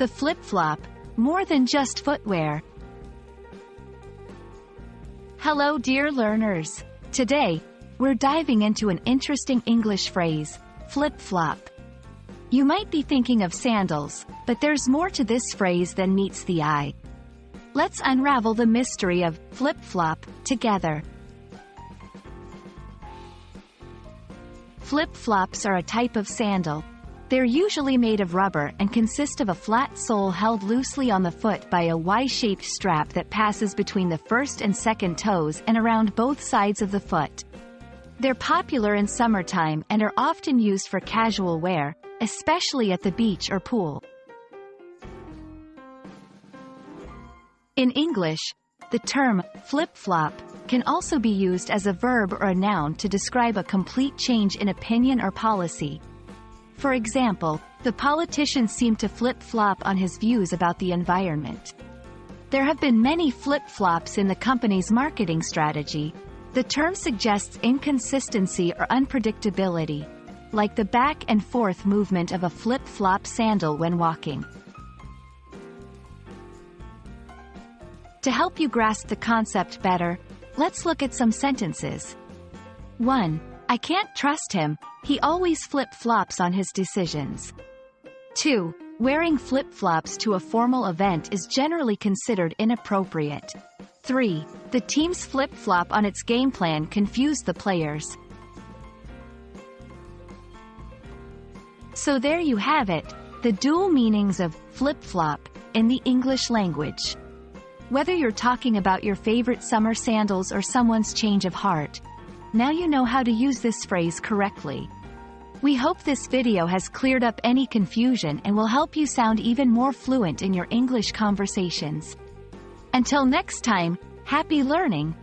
The flip-flop, more than just footwear. Hello dear learners. Today, we're diving into an interesting English phrase, flip-flop. You might be thinking of sandals, but there's more to this phrase than meets the eye. Let's unravel the mystery of flip-flop together. Flip-flops are a type of sandal. They're usually made of rubber and consist of a flat sole held loosely on the foot by a Y-shaped strap that passes between the first and second toes and around both sides of the foot. They're popular in summertime and are often used for casual wear, especially at the beach or pool. In English, the term flip-flop can also be used as a verb or a noun to describe a complete change in opinion or policy. For example, the politician seemed to flip-flop on his views about the environment. There have been many flip-flops in the company's marketing strategy. The term suggests inconsistency or unpredictability, like the back and forth movement of a flip-flop sandal when walking. To help you grasp the concept better, let's look at some sentences. 1. I can't trust him, he always flip-flops on his decisions. 2. Wearing flip-flops to a formal event is generally considered inappropriate. 3. The team's flip-flop on its game plan confused the players. So there you have it, the dual meanings of flip-flop in the English language. Whether you're talking about your favorite summer sandals or someone's change of heart, now you know how to use this phrase correctly. We hope this video has cleared up any confusion and will help you sound even more fluent in your English conversations. Until next time, happy learning!